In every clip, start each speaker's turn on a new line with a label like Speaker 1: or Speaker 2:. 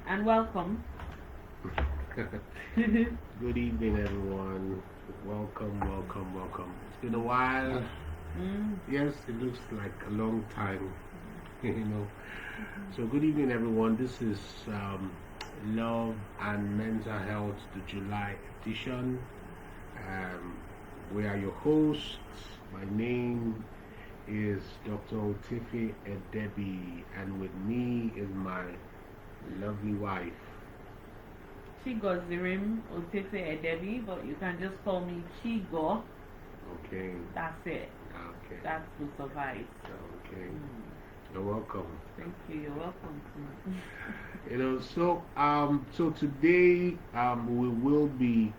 Speaker 1: and welcome.
Speaker 2: Good evening, everyone. Welcome, welcome, welcome. It's been a while.
Speaker 1: Mm,
Speaker 2: Yes, it looks like a long time, you know. So, good evening, everyone. This is Love and Mental Health, the July edition. Um, we are your hosts. My name is Dr. Otife Edebi, and with me is my lovely wife.
Speaker 1: Chigozirim Otefe Edebi, but you can just call me Chigo.
Speaker 2: Okay,
Speaker 1: That's it.
Speaker 2: okay,
Speaker 1: That will suffice.
Speaker 2: okay.
Speaker 1: Mm,
Speaker 2: You're welcome.
Speaker 1: thank you. You're welcome too.
Speaker 2: So today we will be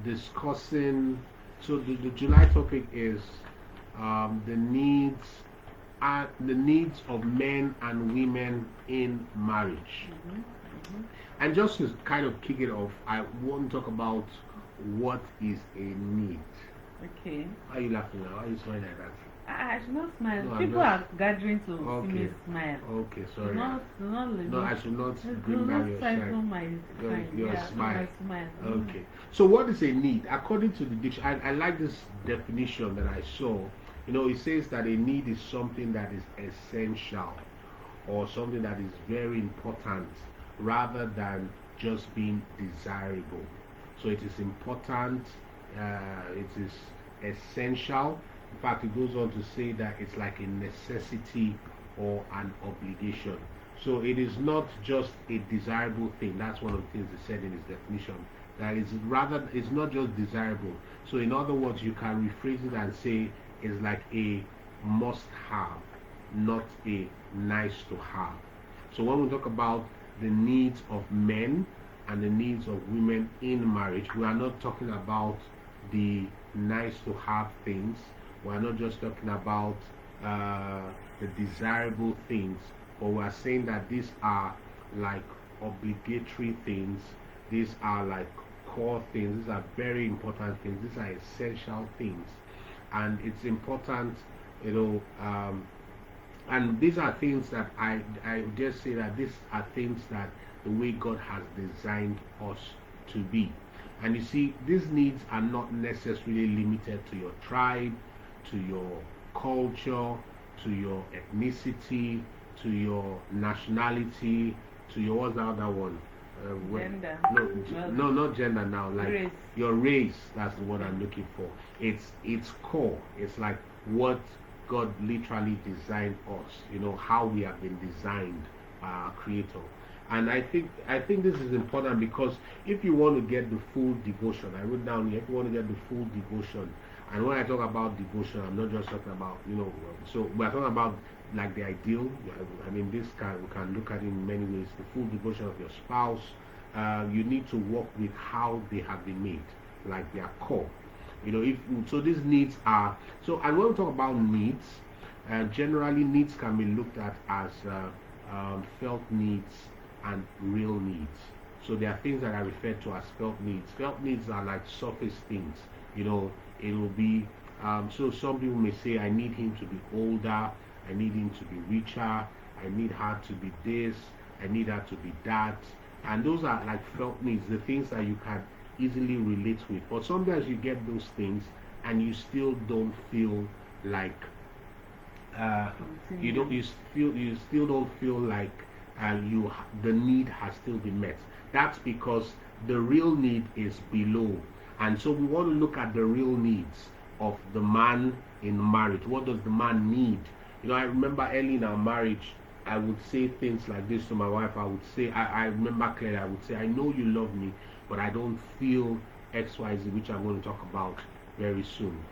Speaker 2: discussing. So the July topic is the needs of men and women in marriage.
Speaker 1: Mm-hmm.
Speaker 2: And just to kind of kick it off, I want to talk about what is a need.
Speaker 1: Okay.
Speaker 2: Why are you laughing now? Why are you smiling like that?
Speaker 1: I should not smile.
Speaker 2: No, I'm
Speaker 1: People
Speaker 2: just
Speaker 1: are gathering to see me
Speaker 2: okay.
Speaker 1: smile.
Speaker 2: Okay,
Speaker 1: Do
Speaker 2: sorry.
Speaker 1: not let
Speaker 2: No,
Speaker 1: me.
Speaker 2: I should not
Speaker 1: Do
Speaker 2: bring
Speaker 1: not
Speaker 2: down your
Speaker 1: stifle
Speaker 2: shine.
Speaker 1: my smile.
Speaker 2: Your
Speaker 1: Yeah,
Speaker 2: smile.
Speaker 1: my smile.
Speaker 2: Okay. So what is a need? According to the dictionary, I like this definition that I saw. It says that a need is something that is essential or something that is very important rather than just being desirable. So it is important, it is essential. In fact, it goes on to say that it's like a necessity or an obligation. So it is not just a desirable thing. That's one of the things they said in his definition. That is rather, it's not just desirable. So in other words, you can rephrase it and say it's like a must have, not a nice to have. So when we talk about the needs of men and the needs of women in marriage, we are not talking about the nice to have things. We are not just talking about the desirable things, but we are saying that these are like obligatory things. These are like core things. These are very important things. These are essential things, and it's important, you know. And these are things that I just say that these are things that the way God has designed us to be. And you see, these needs are not necessarily limited to your tribe, to your culture, to your ethnicity, to your nationality, to your what's the other one?
Speaker 1: Gender.
Speaker 2: No,
Speaker 1: Well,
Speaker 2: no, not gender now. Like
Speaker 1: race.
Speaker 2: your race. That's the word I'm looking for. It's core. It's like what God literally designed us. How we have been designed by our Creator. And I think this is important because if you want to get the full devotion, I wrote down here, if you want to get the full devotion, and when I talk about devotion, I'm not just talking about, so we're talking about like the ideal. I mean, we can look at it in many ways. The full devotion of your spouse. You need to work with how they have been made, like their core. If so, these needs are so. And when we talk about needs, generally needs can be looked at as felt needs and real needs. So there are things that are referred to as felt needs. Felt needs are like surface things. It will be so some people may say, I need him to be older, I need him to be richer, I need her to be this, I need her to be that. And those are like felt needs, the things that you can easily relate with. But sometimes you get those things and you still don't feel like you don't you still don't feel like the need has still been met. That's because the real need is below, and so we want to look at the real needs of the man in marriage. What does the man need? I remember early in our marriage, I would say things like this to my wife. I would say, I remember clearly, I would say, I know you love me, but I don't feel XYZ, which I'm going to talk about very soon.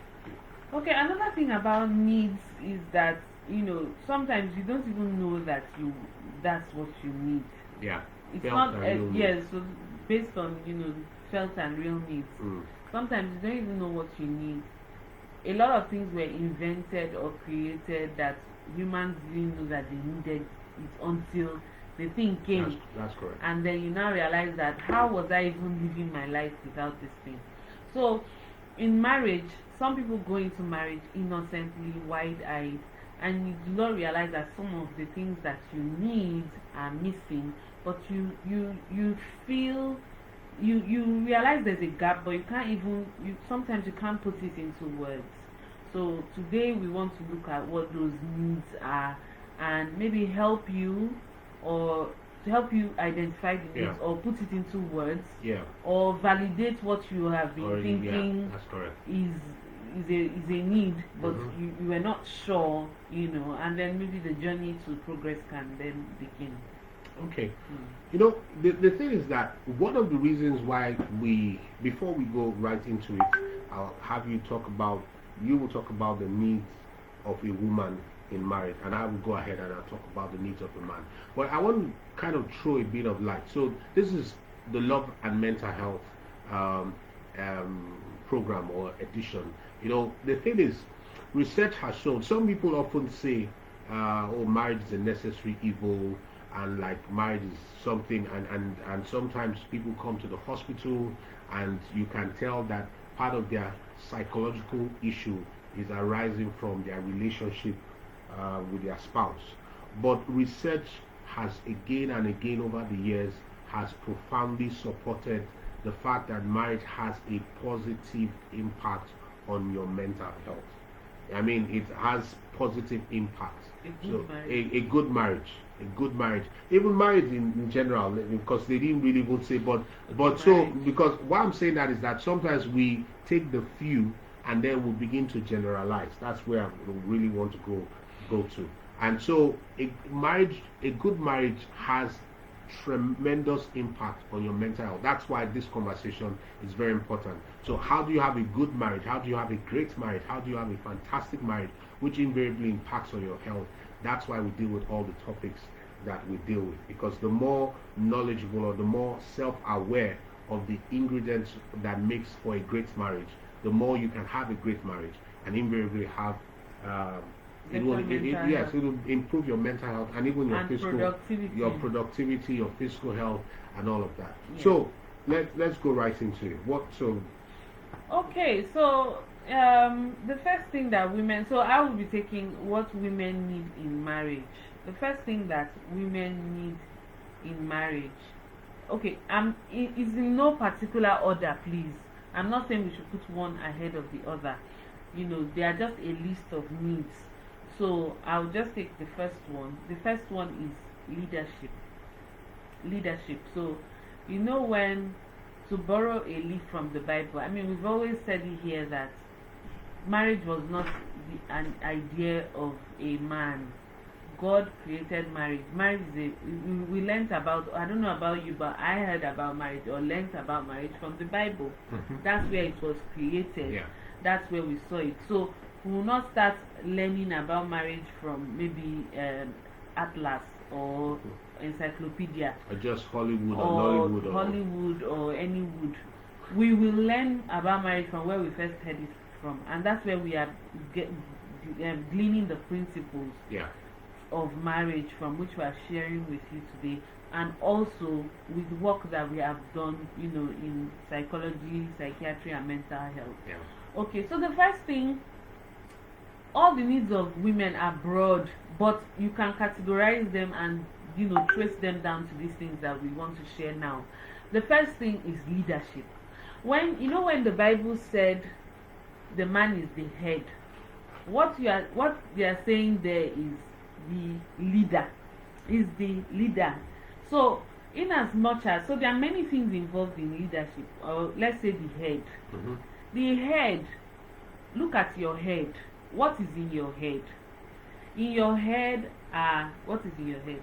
Speaker 1: Okay, another thing about needs is that sometimes you don't even know that that's what you need.
Speaker 2: Yeah,
Speaker 1: It's
Speaker 2: felt
Speaker 1: not
Speaker 2: and real
Speaker 1: yeah.
Speaker 2: needs.
Speaker 1: So based on felt and real needs,
Speaker 2: Mm.
Speaker 1: sometimes you don't even know what you need. A lot of things were invented or created that humans didn't know that they needed it until the thing came,
Speaker 2: That's correct.
Speaker 1: and then you now realize that how was I even living my life without this thing? So in marriage, some people go into marriage innocently, wide-eyed, and you do not realize that some of the things that you need are missing but you feel, you realize there's a gap, but you can't even, you sometimes you can't put it into words. So today we want to look at what those needs are, and maybe help you, or to help you identify the needs,
Speaker 2: Yeah.
Speaker 1: or put it into words,
Speaker 2: Yeah.
Speaker 1: or validate what you have been
Speaker 2: Or, yeah,
Speaker 1: thinking
Speaker 2: that's correct.
Speaker 1: is a need, but
Speaker 2: Mhm.
Speaker 1: you were not sure, and then maybe the journey to progress can then begin.
Speaker 2: Okay.
Speaker 1: Mm.
Speaker 2: You know, the thing is that one of the reasons why before we go right into it, I'll have you will talk about the needs of a woman in marriage, and I will go ahead and I'll talk about the needs of a man. But I want to kind of throw a bit of light. So this is the Love and Mental Health um, program or edition. You know, the thing is, research has shown, some people often say, oh, marriage is a necessary evil, and like marriage is something, and sometimes people come to the hospital and you can tell that part of their psychological issue is arising from their relationship with their spouse. But research has again and again over the years has profoundly supported the fact that marriage has a positive impact on your mental health. I mean, it has positive impact.
Speaker 1: A good
Speaker 2: So
Speaker 1: marriage.
Speaker 2: a good marriage, even marriage in general, because they didn't really even say, but so
Speaker 1: Marriage.
Speaker 2: because why I'm saying that is that sometimes we take the few and then we begin to generalize. That's where I really want to go to. And so a good marriage has tremendous impact on your mental health. That's why this conversation is very important. So how do you have a good marriage? How do you have a great marriage? How do you have a fantastic marriage, which invariably impacts on your health? That's why we deal with all the topics that we deal with, because the more knowledgeable or the more self-aware of the ingredients that makes for a great marriage, the more you can have a great marriage and invariably have
Speaker 1: Mental
Speaker 2: yes,
Speaker 1: health.
Speaker 2: it will improve your mental health and even your
Speaker 1: And
Speaker 2: physical,
Speaker 1: productivity.
Speaker 2: your productivity, your physical health, and all of that.
Speaker 1: Yeah.
Speaker 2: So let's go right into it.
Speaker 1: Okay, so the first thing that women, so I will be taking what women need in marriage. The first thing that women need in marriage. Okay, it's in no particular order, please. I'm not saying we should put one ahead of the other. They are just a list of needs. So I'll just take the first one. The first one is leadership. Leadership. So, when, to borrow a leaf from the Bible, I mean, we've always said it here that marriage was not an idea of a man. God created marriage. Marriage is we learned about, I don't know about you, but I heard about marriage or learned about marriage from the Bible. That's where it was created.
Speaker 2: Yeah.
Speaker 1: That's where we saw it. So we will not start learning about marriage from maybe Atlas or encyclopedia
Speaker 2: Or just Hollywood or
Speaker 1: or
Speaker 2: Nollywood or
Speaker 1: Hollywood or any wood. We will learn about marriage from where we first heard it from, and that's where we are gleaning the principles
Speaker 2: yeah.
Speaker 1: of marriage from, which we are sharing with you today, and also with work that we have done, in psychology, psychiatry, and mental health.
Speaker 2: Yeah.
Speaker 1: Okay, so the first thing, all the needs of women are broad, but you can categorize them and trace them down to these things that we want to share now. The first thing is leadership. When the Bible said the man is the head, what they are saying there is the leader, is the leader. So in as much as, so there are many things involved in leadership, or let's say the head.
Speaker 2: Mm-hmm.
Speaker 1: The head, look at your head. What is in your head? In your head what is in your head?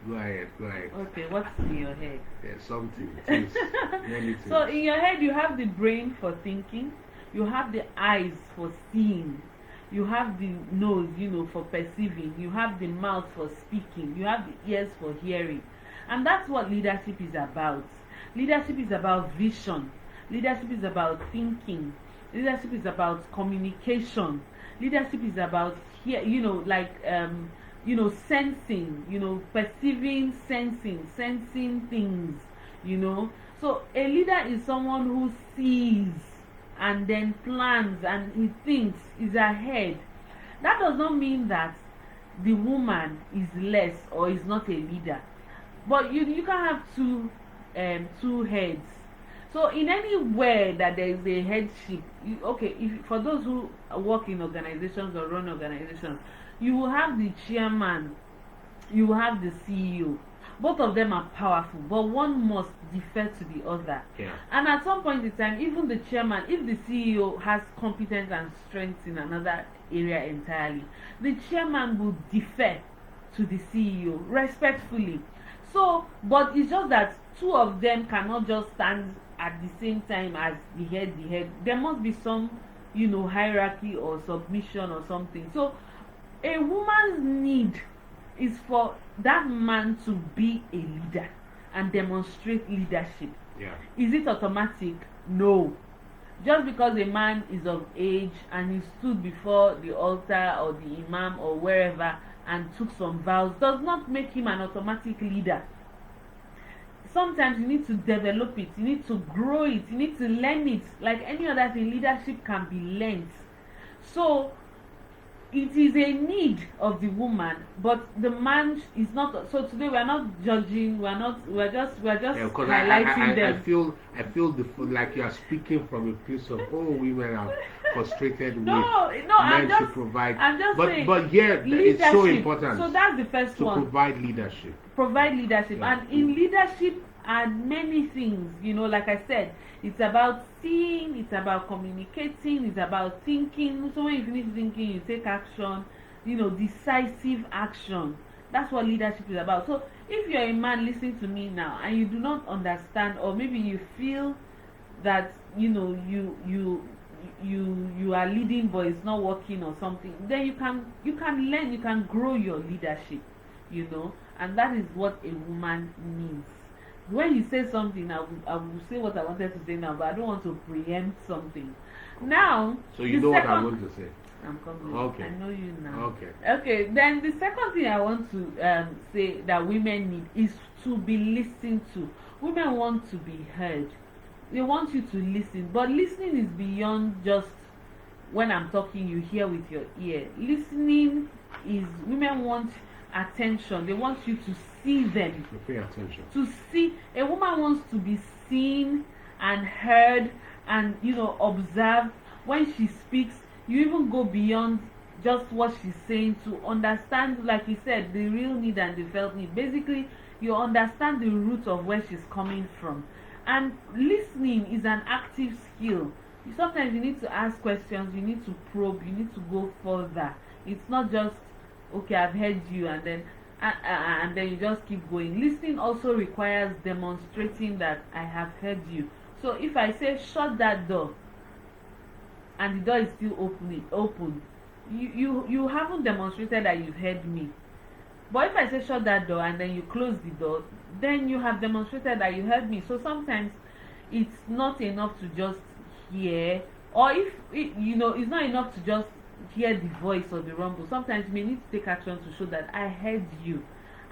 Speaker 2: Go ahead.
Speaker 1: Okay, what's in your head?
Speaker 2: Yeah, something. Things, many things.
Speaker 1: So in your head you have the brain for thinking, you have the eyes for seeing, you have the nose, for perceiving, you have the mouth for speaking, you have the ears for hearing. And that's what leadership is about. Leadership is about vision. Leadership is about thinking. Leadership is about communication. Leadership is about sensing, perceiving, sensing things, So a leader is someone who sees and then plans and he thinks, is ahead. That does not mean that the woman is less or is not a leader. but you can't have two heads. So in anywhere that there is a headship, okay, if for those who work in organizations or run organizations, you will have the chairman, you will have the CEO. Both of them are powerful, but one must defer to the other.
Speaker 2: Yeah.
Speaker 1: And at some point in time, even the chairman, if the CEO has competence and strength in another area entirely, the chairman will defer to the CEO respectfully. So, but it's just that two of them cannot just stand at the same time as the head. There must be some, hierarchy or submission or something. So, a woman's need is for that man to be a leader and demonstrate leadership.
Speaker 2: Yeah.
Speaker 1: Is it automatic? No. Just because a man is of age and he stood before the altar or the imam or wherever and took some vows does not make him an automatic leader. Sometimes you need to develop it, you need to grow it, you need to learn it. Like any other thing, leadership can be learned. So it is a need of the woman, but the man is not. So today we are not judging. We're just highlighting them.
Speaker 2: I feel like you are speaking from a place of women are frustrated with
Speaker 1: men
Speaker 2: to provide.
Speaker 1: I'm just saying,
Speaker 2: but here it's so important.
Speaker 1: So that's the first
Speaker 2: to
Speaker 1: one.
Speaker 2: Provide leadership.
Speaker 1: Provide leadership,
Speaker 2: Yeah.
Speaker 1: and in leadership are many things. Like I said, it's about seeing, it's about communicating, it's about thinking. So when you finish thinking, you take action. Decisive action. That's what leadership is about. So if you're a man listening to me now and you do not understand, or maybe you feel that you are leading but it's not working or something, then you can learn, you can grow your leadership. And that is what a woman needs. When you say something, I will say what I wanted to say now, but I don't want to preempt something. Now,
Speaker 2: so you know what I'm going to say.
Speaker 1: I'm coming.
Speaker 2: Okay.
Speaker 1: I know you now.
Speaker 2: Okay.
Speaker 1: Okay. Then the second thing I want to say that women need is to be listened to. Women want to be heard. They want you to listen, but listening is beyond just when I'm talking, you hear with your ear. Listening is, women want attention. They want you to see them.
Speaker 2: To pay attention.
Speaker 1: To see. A woman wants to be seen and heard and observed. When she speaks, you even go beyond just what she's saying to understand, like you said, the real need and the felt need. Basically, you understand the root of where she's coming from. And listening is an active skill. Sometimes you need to ask questions, you need to probe, you need to go further. It's not just, okay, I've heard you, and then you just keep going. Listening also requires demonstrating that I have heard you. So if I say shut that door and the door is still open, you haven't demonstrated that you've heard me. But if I say shut that door and then you close the door, then you have demonstrated that you heard me. So sometimes it's not enough to just hear, or it's not enough to just hear the voice or the rumble. Sometimes you may need to take action to show that I heard you,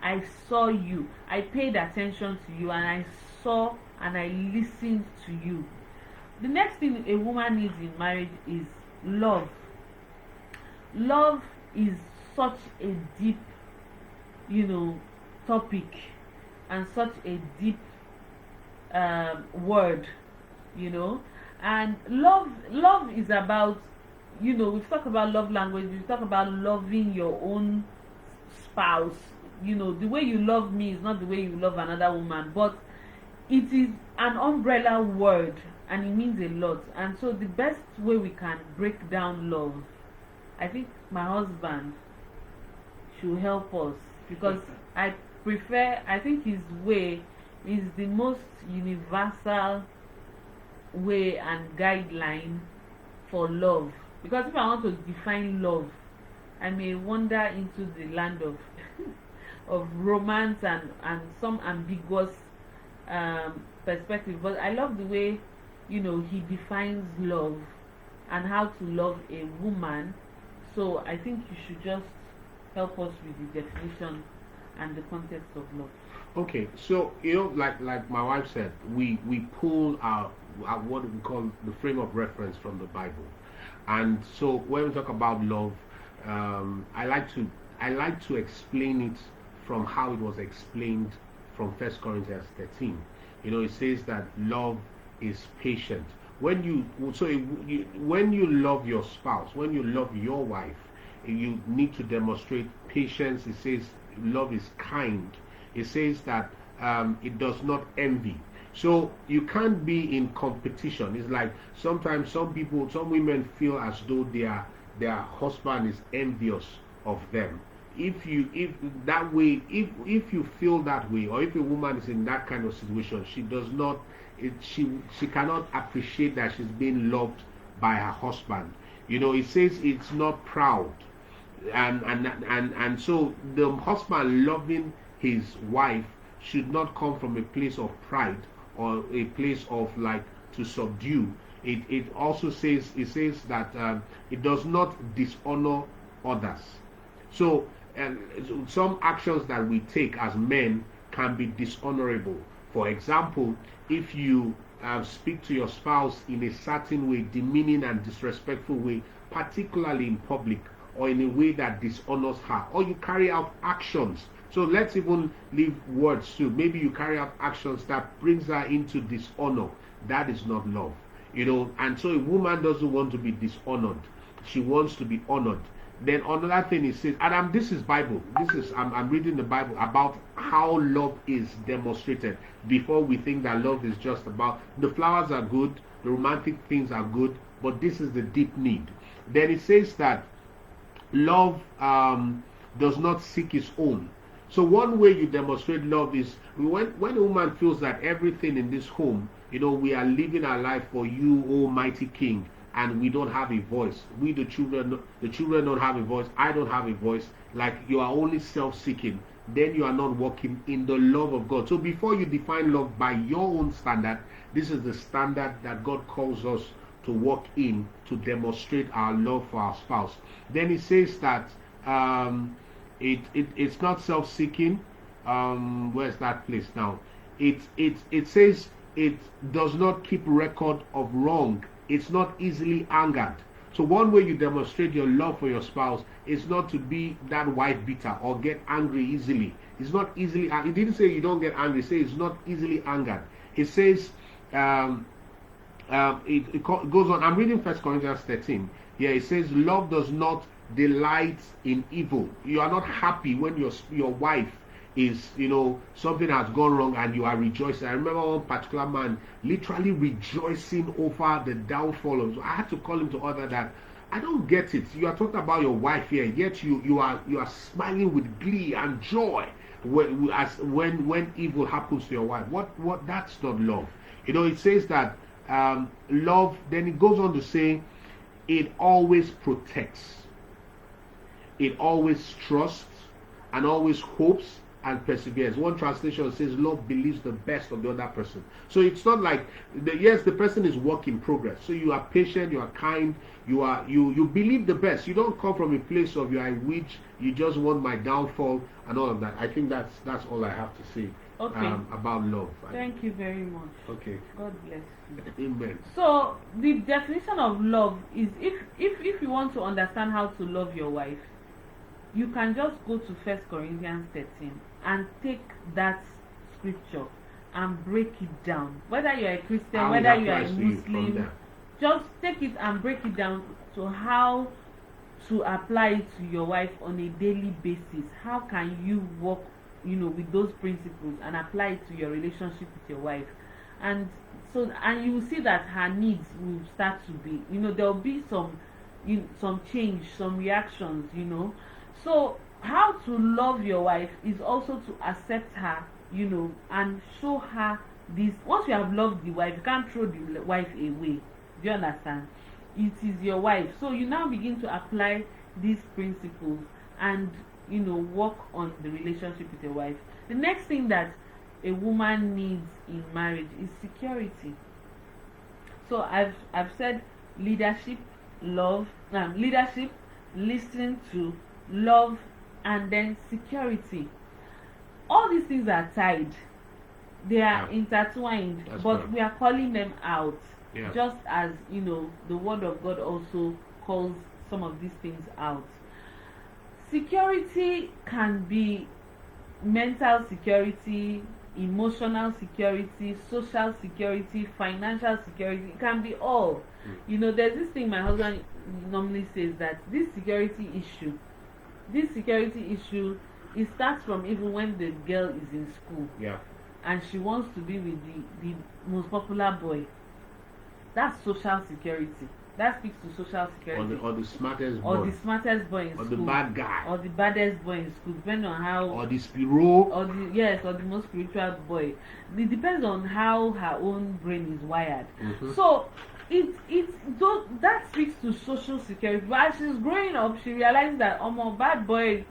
Speaker 1: I saw you, I paid attention to you, and I saw and I listened to you. The next thing a woman needs in marriage is love. Love is such a deep topic and such a deep word, and love is about, we've talked about love language, we've talked about loving your own spouse. The way you love me is not the way you love another woman, but it is an umbrella word and it means a lot. And so the best way we can break down love, I think my husband should help us, because I think his way is the most universal way and guideline for love. Because if I want to define love, I may wander into the land of of romance and some ambiguous perspective. But I love the way he defines love and how to love a woman. So I think you should just help us with the definition and the context of love.
Speaker 2: Okay, so like my wife said, we pull our what we call the frame of reference from the Bible, and so when we talk about love, I like to explain it from how it was explained from 1 Corinthians 13. It says that love is patient. When you love your spouse, when you love your wife, you need to demonstrate patience. It says love is kind. It says that it does not envy. So you can't be in competition. It's like sometimes some women feel as though their husband is envious of them. If you feel that way, or if a woman is in that kind of situation, she cannot appreciate that she's being loved by her husband. It says it's not proud, and so the husband loving his wife should not come from a place of pride or a place of like to subdue. It also says that it does not dishonor others. So some actions that we take as men can be dishonorable. For example, if you speak to your spouse in a certain way, demeaning and disrespectful way, particularly in public, or in a way that dishonors her, or you carry out actions. So let's even leave words too. Maybe you carry out actions that brings her into dishonor. That is not love. And so a woman doesn't want to be dishonored. She wants to be honored. Then another thing it says, and this is Bible. I'm reading the Bible about how love is demonstrated. Before we think that love is just about the flowers are good, the romantic things are good, but this is the deep need. Then it says that love does not seek its own. So one way you demonstrate love is when a woman feels that everything in this home, we are living our life for you, Almighty King, and we don't have a voice. We, the children don't have a voice. I don't have a voice. Like you are only self-seeking. Then you are not walking in the love of God. So before you define love by your own standard, this is the standard that God calls us to walk in to demonstrate our love for our spouse. Then it says that it's not self-seeking. Where's that place now? It says it does not keep record of wrong. It's not easily angered. So one way you demonstrate your love for your spouse is not to be that wife beater or get angry easily. It's not easily. It didn't say you don't get angry. It says it's not easily angered. It says it goes on. I'm reading 1 Corinthians 13. Here it says love does not delight in evil. You are not happy when your wife is, something has gone wrong and you are rejoicing. I remember one particular man literally rejoicing over the downfall of. I had to call him to order that. I don't get it. You are talking about your wife here, yet you are smiling with glee and joy when evil happens to your wife. What? That's not love. It says that love. Then it goes on to say, it always protects. It always trusts and always hopes and perseveres. One translation says love believes the best of the other person. So it's not like the person is work in progress. So you are patient, you are kind, you believe the best. You don't come from a place of you are a witch, you just want my downfall and all of that. I think that's all I have to say about love.
Speaker 1: Thank you very much.
Speaker 2: Okay.
Speaker 1: God bless you.
Speaker 2: Amen.
Speaker 1: So the definition of love is if you want to understand how to love your wife, you can just go to 1 Corinthians 13 and take that scripture and break it down. Whether you are a Christian, whether you are a Muslim, just take it and break it down to how to apply it to your wife on a daily basis. How can you work, with those principles and apply it to your relationship with your wife? And you will see that her needs will start to be, there will be some change, some reactions, So how to love your wife is also to accept her, and show her this. Once you have loved the wife, you can't throw the wife away. Do you understand? It is your wife. So you now begin to apply these principles and, work on the relationship with your wife. The next thing that a woman needs in marriage is security. So I've said leadership, listening to, love, and then security. All these things are tied. They are intertwined, but we are calling them out. Just as the word of God also calls some of these things out. Security can be mental security, emotional security, social security, financial security. It can be all. You know, there's this thing my husband normally says, that this security issue, it starts from even when the girl is in school.
Speaker 2: Yeah.
Speaker 1: And she wants to be with the most popular boy. That's social security. That speaks to social security.
Speaker 2: Or the smartest boy.
Speaker 1: Or the smartest boy in
Speaker 2: or
Speaker 1: school.
Speaker 2: the bad guy.
Speaker 1: Or the baddest boy in school, depending on how.
Speaker 2: Or the Spiro.
Speaker 1: Or the most spiritual boy. It depends on how her own brain is wired. So that speaks to social security. But as she's growing up, she realized that bad boy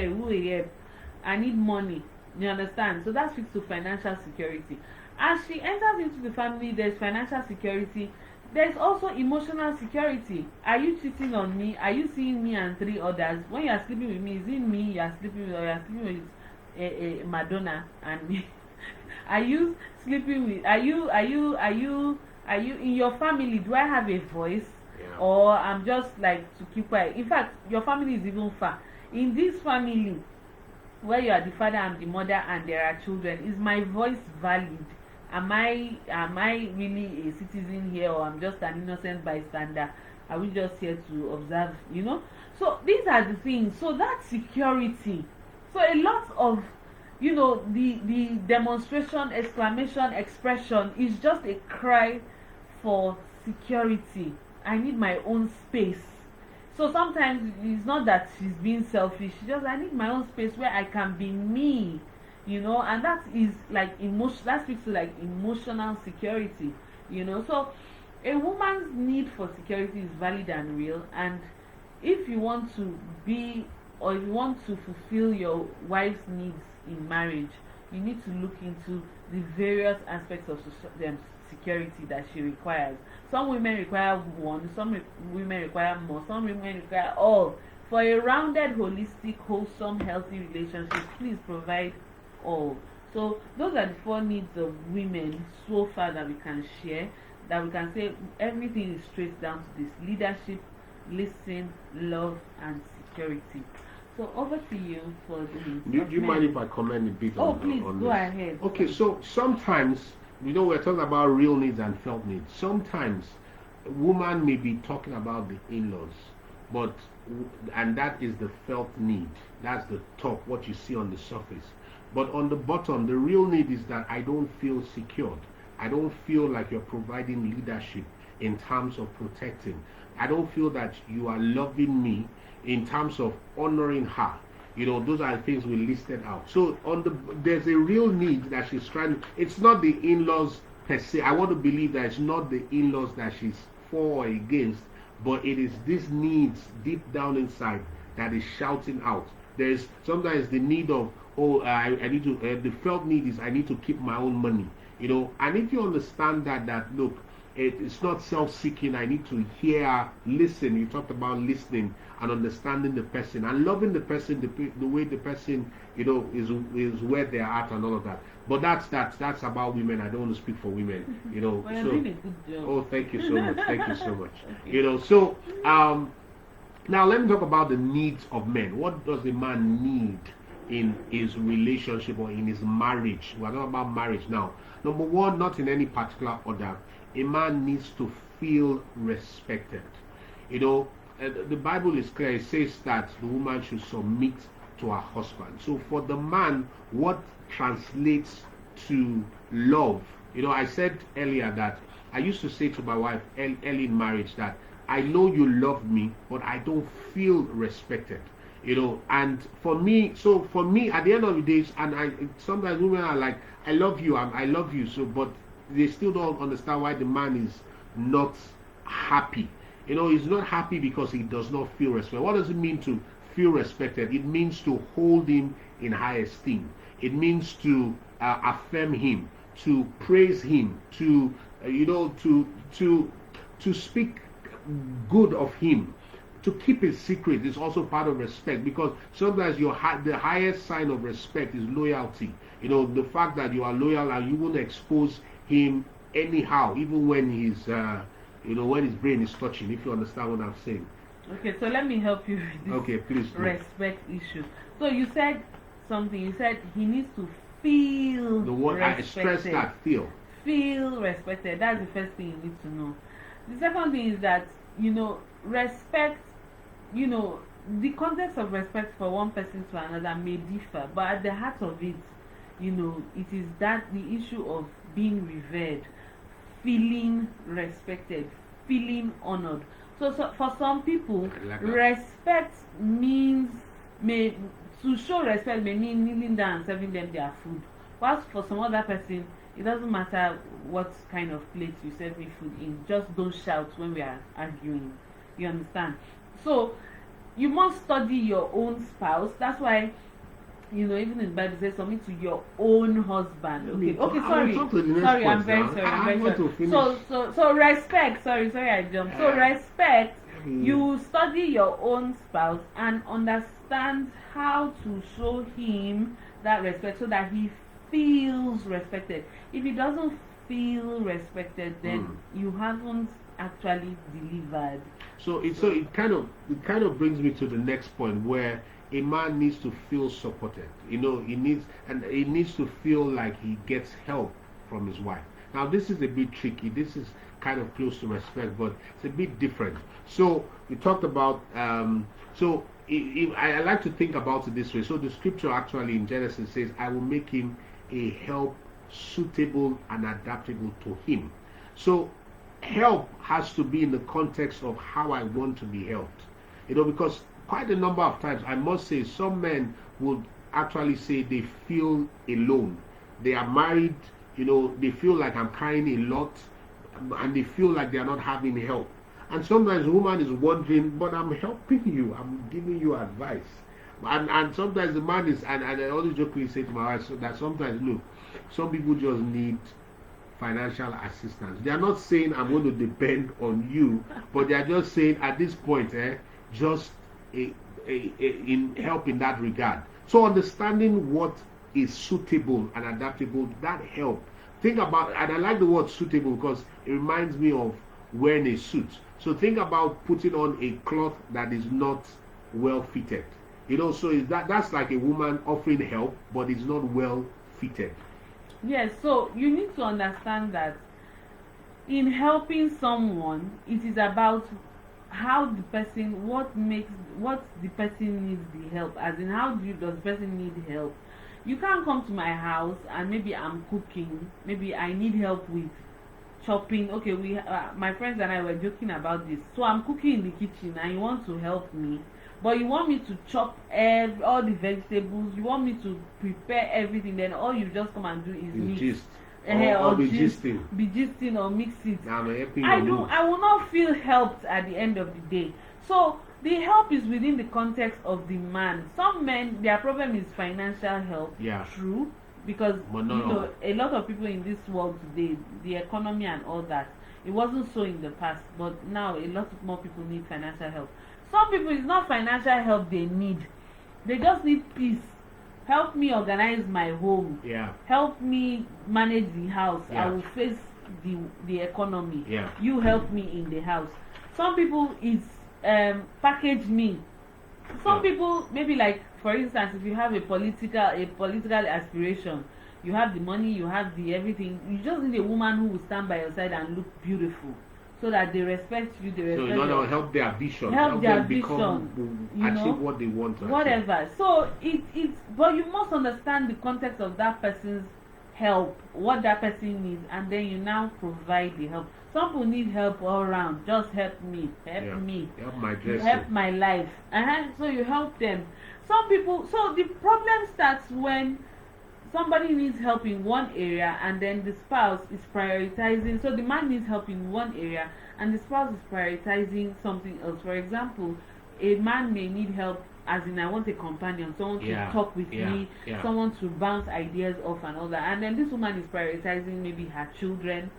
Speaker 1: who help. I need money. You understand? So that speaks to financial security. As she enters into the family, there's financial security. There's also emotional security. Are you cheating on me? Are you seeing me and 3 others? When you are sleeping with me, is it me you are sleeping with, or you are sleeping with Madonna and me? Are you sleeping with? Are you in your family? Do I have a voice?
Speaker 2: Yeah.
Speaker 1: Or I'm just like to keep quiet? In fact, your family is even far. In this family, where you are the father and the mother and there are children, is my voice valid? Am I really a citizen here, or I'm just an innocent bystander? Are we just here to observe, you know? So these are the things. So that security. So a lot of, you know, the demonstration, exclamation, expression is just a cry for security. I need my own space. So sometimes it's not that she's being selfish. She just, I need my own space where I can be me. You know, and that is like that speaks to like emotional security, you know. So a woman's need for security is valid and real, and if you want to be, or if you want to fulfill your wife's needs in marriage, you need to look into the various aspects of security that she requires. Some women require one, some women require more, some women require all. For a rounded, holistic, wholesome, healthy relationship, please provide all. So those are the 4 needs of women so far that we can share, that we can say everything is straight down to this: leadership, listen, love, and security. So over to you for the
Speaker 2: Do you mind if I comment a bit on
Speaker 1: please
Speaker 2: on
Speaker 1: go
Speaker 2: this?
Speaker 1: ahead.
Speaker 2: Okay, so sometimes, you know, we're talking about real needs and felt needs. Sometimes a woman may be talking about the in-laws, and that is the felt need. That's the top, what you see on the surface. But on the bottom, the real need is that I don't feel secured. I don't feel like you're providing leadership in terms of protecting. I don't feel that you are loving me in terms of honoring her. You know, those are things we listed out. So there's a real need that she's trying. It's not the in-laws per se. I want to believe that it's not the in-laws that she's for or against, but it is these needs deep down inside that is shouting out. There's sometimes the need of, I need to, the felt need is I need to keep my own money, you know. And if you understand that look, it's not self-seeking. I need to hear, listen. You talked about listening and understanding the person and loving the person, the way the person, you know, is where they're at and all of that. But that's about women. I don't want to speak for women, you know.
Speaker 1: Well, so, really good job.
Speaker 2: Oh, thank you so much. Thank you so much.
Speaker 1: Okay.
Speaker 2: You know, so now let me talk about the needs of men. What does a man need in his relationship or in his marriage? We're talking about marriage now. Number one, not in any particular order, a man needs to feel respected. You know, the Bible is clear. It says that the woman should submit to her husband. So for the man, what translates to love? You know, I said earlier that I used to say to my wife early in marriage that I know you love me, but I don't feel respected. You know, and for me, at the end of the day, and sometimes women are like, I love you, I love you, so, but they still don't understand why the man is not happy. You know, he's not happy because he does not feel respect. What does it mean to feel respected? It means to hold him in high esteem. It means to affirm him, to praise him, to to speak good of him. To keep it secret is also part of respect, because sometimes the highest sign of respect is loyalty. You know, the fact that you are loyal and you won't expose him anyhow, even when he's, when his brain is touching, if you understand what I'm saying.
Speaker 1: Okay, so let me help you with this
Speaker 2: please
Speaker 1: respect issue. So you said something, you said he needs to feel
Speaker 2: The one I stress
Speaker 1: respected.
Speaker 2: that feel.
Speaker 1: Feel respected. That's the first thing you need to know. The second thing is that, respect, the context of respect for one person to another may differ, but at the heart of it, it is that the issue of being revered, feeling respected, feeling honored. So for some people,
Speaker 2: I like that.
Speaker 1: respect means may to show respect may mean kneeling down and serving them their food. Whilst for some other person, it doesn't matter what kind of plate you serve me food in. Just don't shout when we are arguing. You understand? So you must study your own spouse. That's why, even in the Bible it says submit to your own husband. Okay, sorry. Sorry, I'm very sorry. I'm very sorry. So respect. Sorry, I jumped. So respect. You study your own spouse and understand how to show him that respect so that he feels respected. If he doesn't feel respected, then you haven't actually delivered.
Speaker 2: So it kind of brings me to the next point where a man needs to feel supported. He needs to feel like he gets help from his wife. Now this is a bit tricky. This is kind of close to respect, but it's a bit different. So we talked about I like to think about it this way. So the scripture actually in Genesis says, "I will make him a help suitable and adaptable to him." So help has to be in the context of how I want to be helped. Because quite a number of times, I must say, some men would actually say they feel alone. They are married, they feel like I'm carrying a lot, and they feel like they are not having help. And sometimes the woman is wondering, but I'm helping you, I'm giving you advice. And sometimes the man is, and I always jokingly say to my wife that sometimes, look, some people just need financial assistance. They are not saying I'm going to depend on you, but they are just saying at this point, just in help in that regard. So understanding what is suitable and adaptable, that help. Think about, and I like the word suitable because it reminds me of wearing a suit. So think about putting on a cloth that is not well fitted. So that's like a woman offering help, but it's not well fitted.
Speaker 1: Yes, so you need to understand that in helping someone, it is about how the person, what the person needs the help, as in does the person need help. You can't come to my house and maybe I'm cooking, maybe I need help with chopping. Okay, my friends and I were joking about this. So I'm cooking in the kitchen and you want to help me, but you want me to chop all the vegetables, you want me to prepare everything, then all you just come and do is mix.
Speaker 2: Or be gisting.
Speaker 1: Be gisting or mix it.
Speaker 2: I
Speaker 1: will not feel helped at the end of the day. So the help is within the context of the man. Some men, their problem is financial help.
Speaker 2: Yeah.
Speaker 1: True. Because a lot of people in this world today, the economy and all that, it wasn't so in the past, but now a lot more people need financial help. Some people, it's not financial help they need. They just need peace. Help me organize my home.
Speaker 2: Yeah.
Speaker 1: Help me manage the house.
Speaker 2: Yeah.
Speaker 1: I will face the economy.
Speaker 2: Yeah.
Speaker 1: You help me in the house. Some people it's package me. Some people, maybe like for instance, if you have a political aspiration, you have the money, you have the everything, you just need a woman who will stand by your side and look beautiful, so that they respect you.
Speaker 2: Help their vision.
Speaker 1: Help their
Speaker 2: vision. Achieve what they want to
Speaker 1: whatever.
Speaker 2: achieve.
Speaker 1: So but you must understand the context of that person's help, what that person needs, and then you now provide the help. Some people need help all around. Just help me.
Speaker 2: Help my dressing.
Speaker 1: Help my life. So you help them. Some people. So the problem starts when somebody needs help in one area and then the spouse is prioritizing. So the man needs help in one area and the spouse is prioritizing something else. For example, a man may need help, as in I want a companion, someone to talk with me, someone to bounce ideas off and all that. And then this woman is prioritizing maybe her children,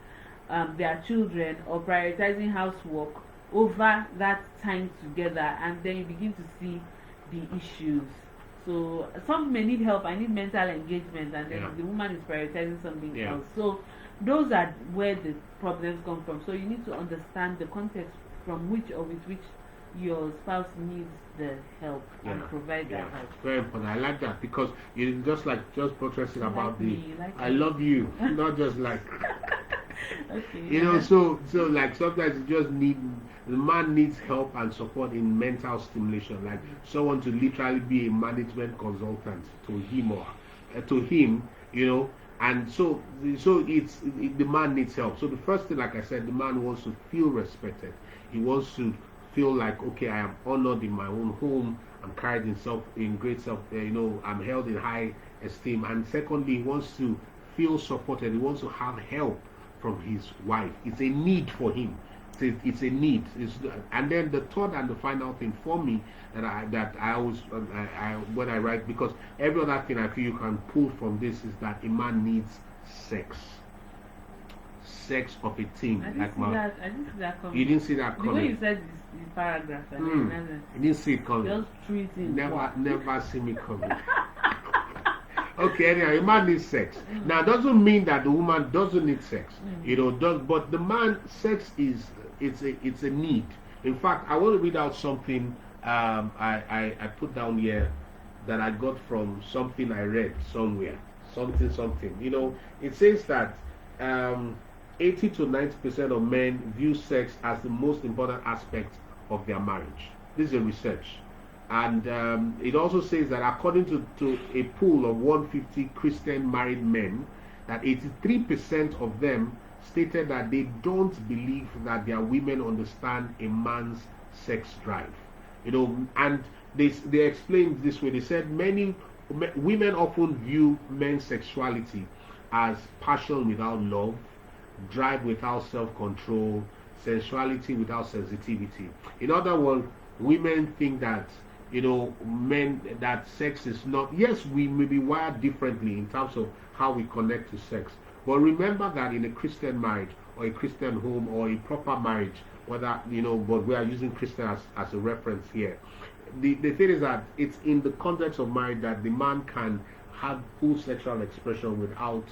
Speaker 1: their children, or prioritizing housework over that time together, and then you begin to see the issues. So some may need help, I need mental engagement, and then the woman is prioritizing something else. So those are where the problems come from. So you need to understand the context from which your spouse needs the help and provide that help.
Speaker 2: Very important. I like that because you just protesting about
Speaker 1: me,
Speaker 2: I love you, not just like
Speaker 1: okay.
Speaker 2: you know. So like sometimes you just need the man needs help and support in mental stimulation, like someone to literally be a management consultant to him or to him, you know. And so the man needs help. So the first thing, like I said, the man wants to feel respected. He wants to feel like, okay, I am honored in my own home. I'm carried in great self. I'm held in high esteem. And secondly, he wants to feel supported. He wants to have help from his wife. It's a need for him. It's a need. And then the third and the final thing for me that I always when I write, because every other thing I feel you can pull from this is that a man needs sex of a team.
Speaker 1: I didn't see that coming.
Speaker 2: You didn't see that coming.
Speaker 1: The way you said this paragraph,
Speaker 2: You didn't see it coming.
Speaker 1: Just treating.
Speaker 2: Never see me coming. Okay, anyway, a man needs sex. Now, doesn't mean that the woman doesn't need sex, but the man, sex it's a need. In fact, I want to read out something I put down here that I got from something I read somewhere. Something. It says that 80 to 90% of men view sex as the most important aspect of their marriage. This is a research. And it also says that according to a pool of 150 Christian married men, that 83% of them stated that they don't believe that their women understand a man's sex drive. And they explained this way. They said many women often view men's sexuality as passion without love, drive without self-control, sensuality without sensitivity. In other words, women think that men, that sex is not, yes, we may be wired differently in terms of how we connect to sex, but remember that in a Christian marriage or a Christian home or a proper marriage, whether but we are using Christian as a reference here, the thing is that it's in the context of marriage that the man can have full sexual expression without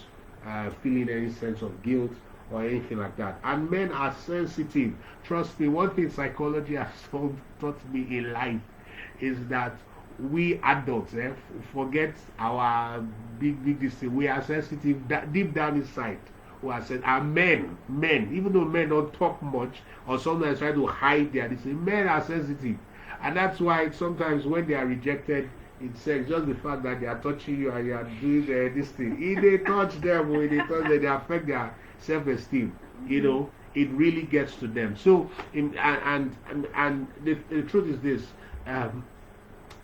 Speaker 2: feeling any sense of guilt or anything like that. And men are sensitive. Trust me, one thing psychology has taught me in life is that we adults forget our big this thing. We are sensitive deep down inside. We are said, are men, even though men don't talk much or sometimes try to hide their this, men are sensitive. And that's why sometimes when they are rejected in sex, just the fact that they are touching you and you are doing this thing, if they touch them, when they touch them, they affect their self-esteem. It really gets to them. So, and the truth is this.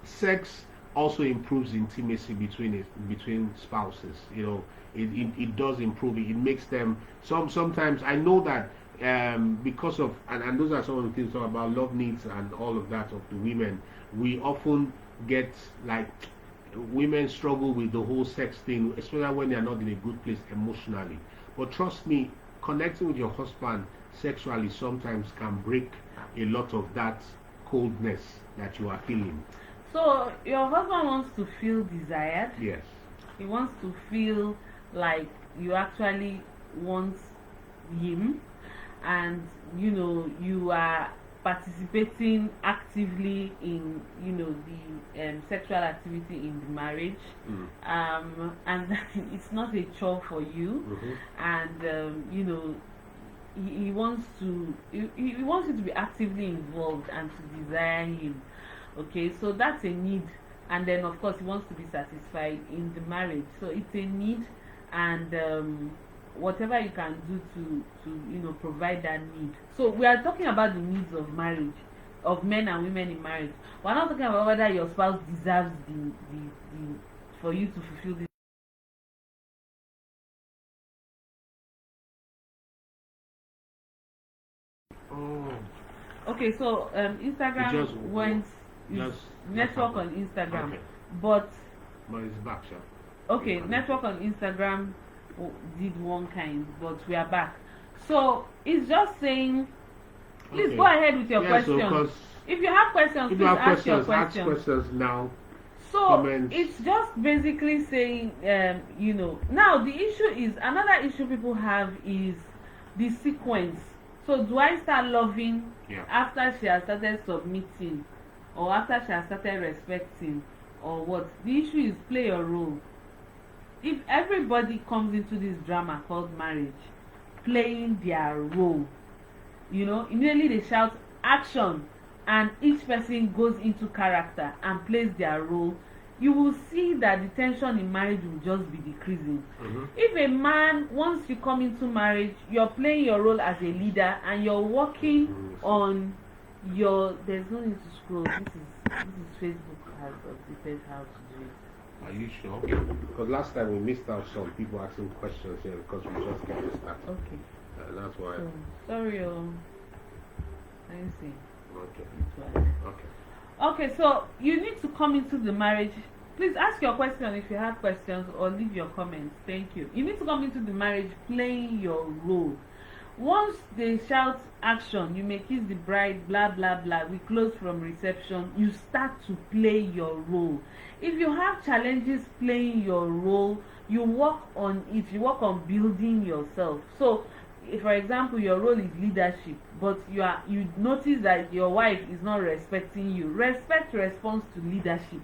Speaker 2: Sex also improves intimacy between spouses. It does improve it. It makes them sometimes I know that because of and those are some of the things talk about love needs and all of that of the women. We often get like women struggle with the whole sex thing, especially when they are not in a good place emotionally. But trust me, connecting with your husband sexually sometimes can break a lot of that coldness that you are feeling.
Speaker 1: So your husband wants to feel desired.
Speaker 2: Yes.
Speaker 1: He wants to feel like you actually want him, and you are participating actively in the sexual activity in the marriage, and that it's not a chore for you, and he wants you to be actively involved and to desire him. Okay, so that's a need, and then of course he wants to be satisfied in the marriage. So it's a need, and whatever you can do to provide that need. So we are talking about the needs of marriage, of men and women in marriage. We're not talking about whether your spouse deserves the for you to fulfill this.
Speaker 2: Oh.
Speaker 1: Okay, so Instagram network on Instagram,
Speaker 2: okay.
Speaker 1: but
Speaker 2: it's back, sir.
Speaker 1: Okay, network on Instagram did one kind, but we are back. So it's just saying, please go ahead with your questions. So if you have questions, please ask your questions.
Speaker 2: Ask questions now.
Speaker 1: So
Speaker 2: Comments.
Speaker 1: it's just basically saying, now the issue is, another issue people have is the sequence. So do I start loving
Speaker 2: Yeah.
Speaker 1: after she has started submitting, or after she has started respecting, or what? The issue is play your role. If everybody comes into this drama called marriage playing their role, immediately they shout action, and each person goes into character and plays their role, you will see that the tension in marriage will just be decreasing. If a man, once you come into marriage, you're playing your role as a leader and you're working on there's no need to scroll. This is Facebook has updated how to do it.
Speaker 2: Are you sure? Because last time we missed out some people asking questions here because we just getting started.
Speaker 1: Okay.
Speaker 2: That's why.
Speaker 1: So, sorry, let me see.
Speaker 2: Okay. Okay.
Speaker 1: Okay, so you need to come into the marriage. Please ask your question if you have questions, or leave your comments. Thank you. You need to come into the marriage playing your role. Once they shout action, you may kiss the bride, blah blah blah, we close from reception, you start to play your role. If you have challenges playing your role, you work on it, you work on building yourself. So if, for example, your role is leadership, but you notice that your wife is not respecting you, respect responds to leadership.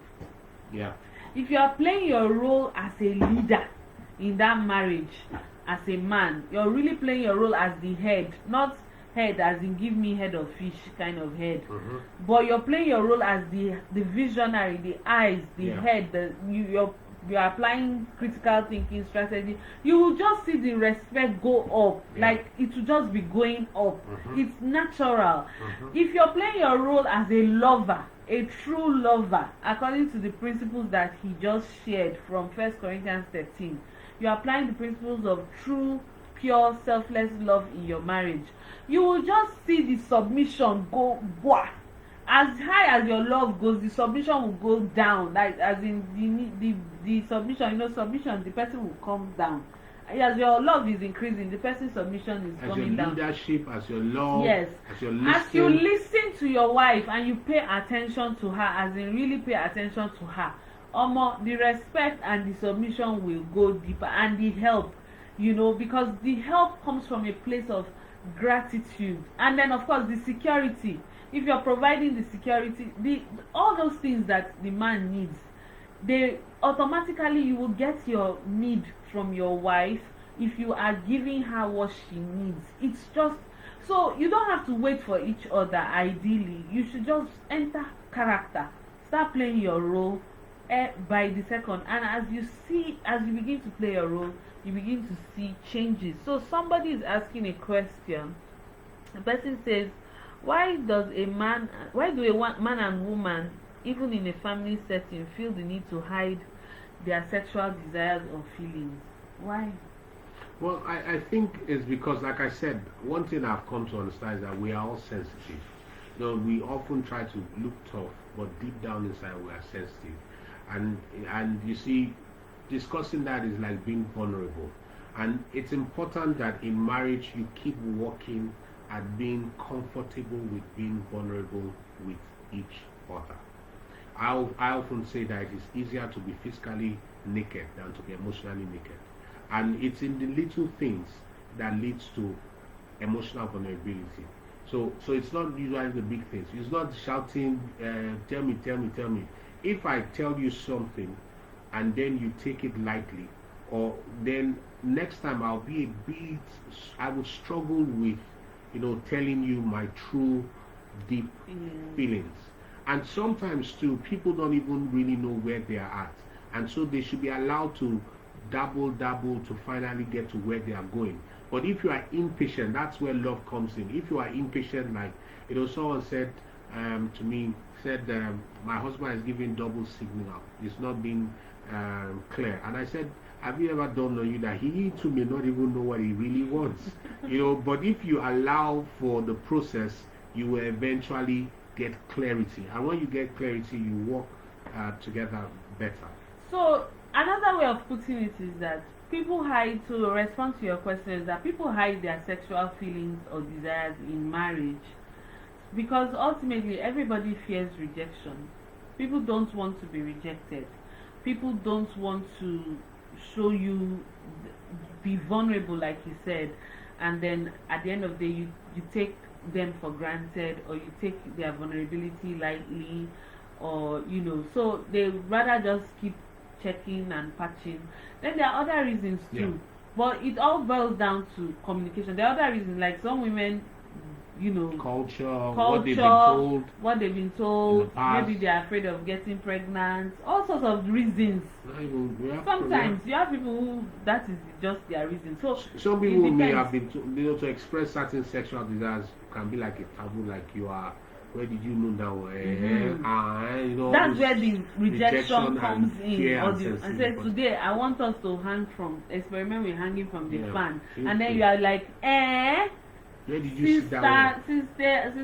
Speaker 2: Yeah.
Speaker 1: If you are playing your role as a leader in that marriage, as a man, you're really playing your role as the head, not head as in give me head of fish kind of head, but you're playing your role as the visionary, the eyes, the head, you're applying critical thinking strategy. You will just see the respect go up, like it will just be going up. It's natural. If you're playing your role as a lover, a true lover, according to the principles that he just shared from 1 Corinthians 13, you're applying the principles of true, pure, selfless love in your marriage. You will just see the submission go wah. As high as your love goes, the submission will go down. Like as in the submission, submission, the person will come down. As your love is increasing, the person's submission is coming down.
Speaker 2: As your leadership, as your love,
Speaker 1: yes. As you listen to your wife and you pay attention to her, as in really pay attention to her, the respect and the submission will go deeper, and the help, because the help comes from a place of gratitude. And then of course the security. If you're providing the security, all those things that the man needs, they automatically, you will get your need from your wife if you are giving her what she needs. It's just so you don't have to wait for each other. Ideally, you should just enter character, start playing your role by the second, and as you begin to play your role, you begin to see changes. So somebody is asking a question. The person says, why do a man and woman, even in a family setting, feel the need to hide their sexual desires or feelings? Why?
Speaker 2: Well, I think it's because, like I said, one thing I've come to understand is that we are all sensitive. We often try to look tough, but deep down inside we are sensitive. And you see, discussing that is like being vulnerable. And it's important that in marriage you keep working at being comfortable with being vulnerable with each other. I often say that it is easier to be physically naked than to be emotionally naked. And it's in the little things that leads to emotional vulnerability. So it's not usually the big things. It's not shouting, tell me. If I tell you something and then you take it lightly, or then next time I would struggle with, telling you my true deep feelings. And sometimes too, people don't even really know where they are at. And so they should be allowed to dabble to finally get to where they are going. But if you are impatient, that's where love comes in. If you are impatient, like, someone said to me, my husband is giving double signal. It's not being clear. And I said, have you ever dawned on you that he too may not even know what he really wants? But if you allow for the process, you will eventually get clarity. And when you get clarity, you work together better.
Speaker 1: So another way of putting it is that people hide, to respond to your question, is that people hide their sexual feelings or desires in marriage because ultimately everybody fears rejection. People don't want to be rejected. People don't want to show you be vulnerable, like you said, and then at the end of the day, you take them for granted, or you take their vulnerability lightly, or so they rather just keep checking and patching. Then there are other reasons too,
Speaker 2: Yeah.
Speaker 1: but it all boils down to communication. There are other reasons, like some women,
Speaker 2: Culture, what
Speaker 1: culture,
Speaker 2: they've been told.
Speaker 1: what they've been
Speaker 2: in
Speaker 1: told,
Speaker 2: the past.
Speaker 1: maybe they're afraid of getting pregnant, all sorts of reasons. Sometimes you have people who that is just their reason. So
Speaker 2: some
Speaker 1: it
Speaker 2: people may
Speaker 1: depends.
Speaker 2: have been to express certain sexual desires can be like a taboo, like you are. Where did you know now?
Speaker 1: That's where the rejection
Speaker 2: rejection
Speaker 1: comes
Speaker 2: and
Speaker 1: in,
Speaker 2: fear
Speaker 1: or
Speaker 2: and
Speaker 1: the, and
Speaker 2: sensitivity,
Speaker 1: says
Speaker 2: but-
Speaker 1: today I want us to hang from experiment with hanging from the
Speaker 2: Yeah.
Speaker 1: fan,
Speaker 2: Okay.
Speaker 1: and then you are like,
Speaker 2: Where did you sit down?
Speaker 1: sisters,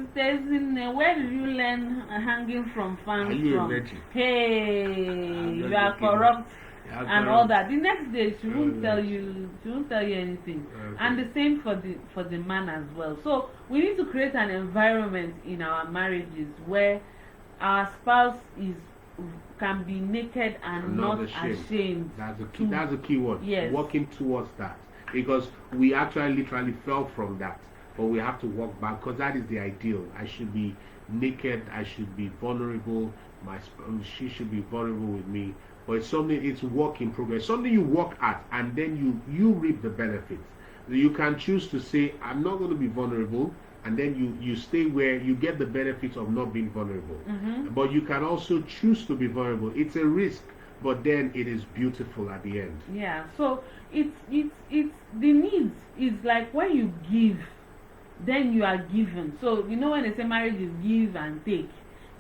Speaker 1: where did you learn hanging from fans
Speaker 2: Are you a
Speaker 1: from?
Speaker 2: virgin?
Speaker 1: Hey,
Speaker 2: I'm
Speaker 1: you
Speaker 2: just
Speaker 1: are
Speaker 2: joking.
Speaker 1: corrupt.
Speaker 2: You are
Speaker 1: And
Speaker 2: corrupt.
Speaker 1: all that. The next day she won't
Speaker 2: Oh,
Speaker 1: tell
Speaker 2: yes.
Speaker 1: you. She won't tell you anything.
Speaker 2: Okay.
Speaker 1: And the same for the man as well. So we need to create an environment in our marriages where our spouse can be naked and not ashamed.
Speaker 2: That's the key.
Speaker 1: to-
Speaker 2: That's the key word.
Speaker 1: Yes.
Speaker 2: Working towards that, because we actually literally fell from that, but we have to walk back, because that is the ideal. I should be naked. I should be vulnerable. She should be vulnerable with me. But it's something. It's work in progress. Something you work at, and then you reap the benefits. You can choose to say, I'm not going to be vulnerable, and then you stay where you get the benefits of not being vulnerable. But you can also choose to be vulnerable. It's a risk, but then it is beautiful at the end.
Speaker 1: Yeah. So it's the needs is like when you give, then you are given. So when they say marriage is give and take.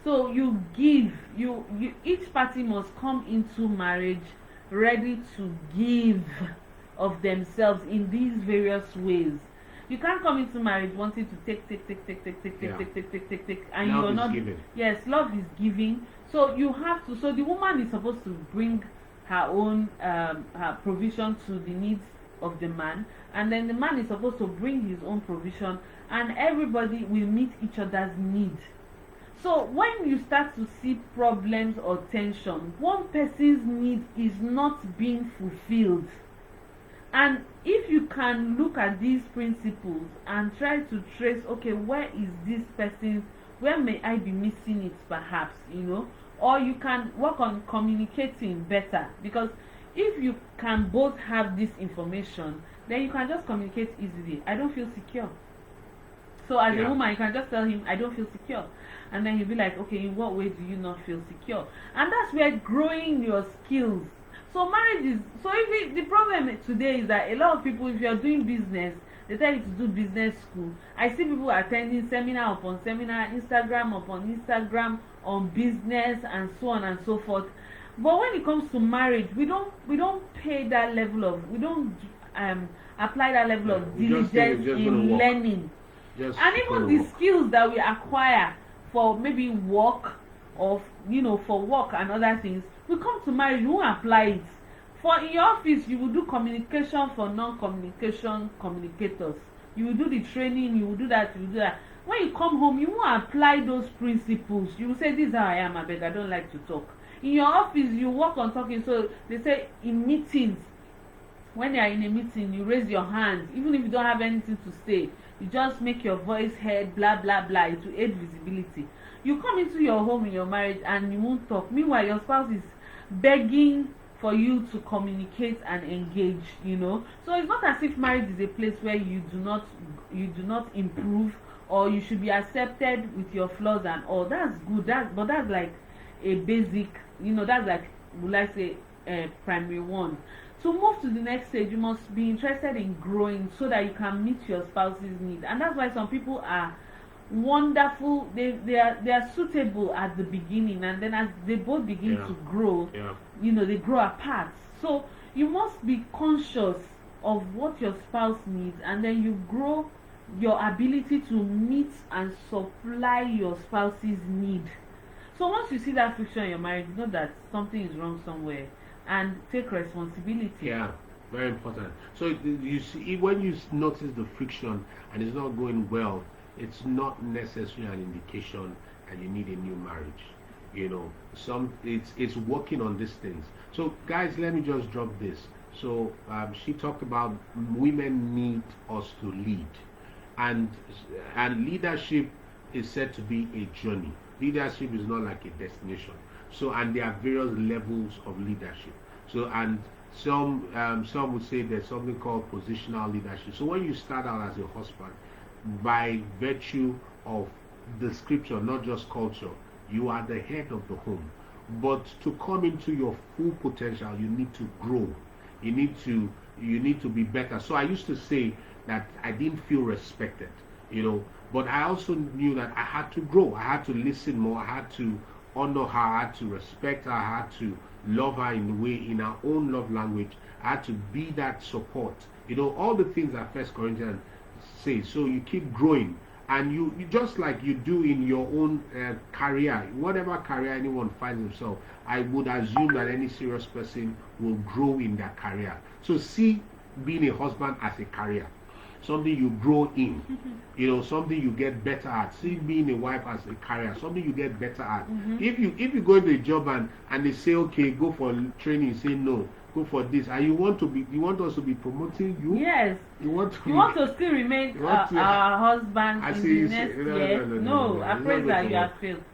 Speaker 1: So you give, you each party must come into marriage ready to give of themselves in these various ways. You can't come into marriage wanting to take,
Speaker 2: Yeah.
Speaker 1: and
Speaker 2: Love
Speaker 1: you're
Speaker 2: is
Speaker 1: not.
Speaker 2: giving.
Speaker 1: Yes, love is giving. So you have to. So the woman is supposed to bring her own her provision to the needs of the man, and then the man is supposed to bring his own provision, and everybody will meet each other's needs. So when you start to see problems or tension, one person's need is not being fulfilled. And if you can look at these principles and try to trace, okay, where is this person, where may I be missing it perhaps, or you can work on communicating better, because if you can both have this information, then you can just communicate easily. I don't feel secure. So as a woman, you can just tell him, I don't feel secure. And then he'll be like, okay, in what way do you not feel secure? And that's where growing your skills. So marriage is, the problem today is that a lot of people, if you're doing business, they tell you to do business school. I see people attending seminar upon seminar, Instagram upon Instagram on business and so on and so forth. But when it comes to marriage, we don't pay that level of, we don't apply that level of
Speaker 2: We just think
Speaker 1: diligence
Speaker 2: it's just gonna
Speaker 1: in
Speaker 2: work.
Speaker 1: learning.
Speaker 2: Just
Speaker 1: And even
Speaker 2: gonna
Speaker 1: the
Speaker 2: work.
Speaker 1: skills that we acquire for maybe work, or for work and other things, we come to marriage, we won't apply it. For in your office, you will do communication for non-communication communicators. You will do the training, you will do that, you will do that. When you come home, you won't apply those principles. You will say, this is how I am, I beg, I don't like to talk. In your office, you work on talking. So they say in meetings, when you are in a meeting, you raise your hand, even if you don't have anything to say. You just make your voice heard, blah blah blah. It will aid visibility. You come into your home in your marriage and you won't talk. Meanwhile, your spouse is begging for you to communicate and engage. So it's not as if marriage is a place where you do not improve, or you should be accepted with your flaws and all. That's good. But that's like a basic. That's like, would I say, primary one. To move to the next stage, you must be interested in growing so that you can meet your spouse's need. And that's why some people are wonderful. They are suitable at the beginning, and then as they both begin to grow, they grow apart. So you must be conscious of what your spouse needs, and then you grow your ability to meet and supply your spouse's need. So once you see that friction in your marriage, you know that something is wrong somewhere, and take responsibility.
Speaker 2: Yeah, very important. So you see, when you notice the friction and it's not going well, it's not necessarily an indication that you need a new marriage. It's working on these things. So guys, let me just drop this. So she talked about women need us to lead, and leadership is said to be a journey. Leadership is not like a destination. So, and there are various levels of leadership. So, and some would say there's something called positional leadership. So when you start out as a husband, by virtue of the scripture, not just culture, you are the head of the home. But to come into your full potential, you need to grow. You need to be better. So I used to say that I didn't feel respected, but I also knew that I had to grow. I had to listen more. I had to honor her. I had to respect her. I had to love her in her own love language. I had to be that support. All the things that First Corinthians says. So you keep growing, and you just like you do in your own career, whatever career anyone finds himself. I would assume that any serious person will grow in their career. So see being a husband as a career, something you grow in, something you get better at. See being a wife as a career, something you get better at. If you go into a job and they say, okay, go for training, you say no, go for this, and you want us to be promoting you.
Speaker 1: Yes.
Speaker 2: You want
Speaker 1: to still remain our husband in the next year. No, I pray that you have failed.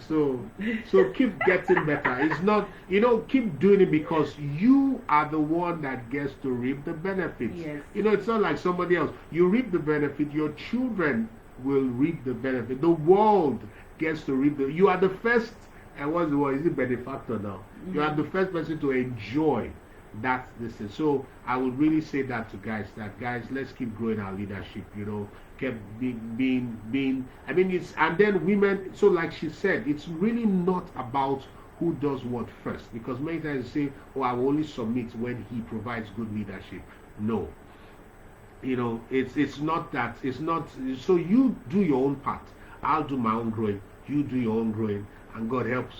Speaker 2: So keep getting better. It's not, keep doing it because you are the one that gets to reap the benefits.
Speaker 1: Yes.
Speaker 2: It's not like somebody else. You reap the benefit, your children will reap the benefit. The world gets to reap you are the first, and what's the word? Is it benefactor now? You are the first person to enjoy that's this thing. So I would really say that to guys, let's keep growing our leadership, kept being I mean, it's, and then women, so like she said, it's really not about who does what first, because many times you say, oh, I will only submit when he provides good leadership. No, it's not that. It's not. So you do your own part, I'll do my own growing, you do your own growing, and God helps.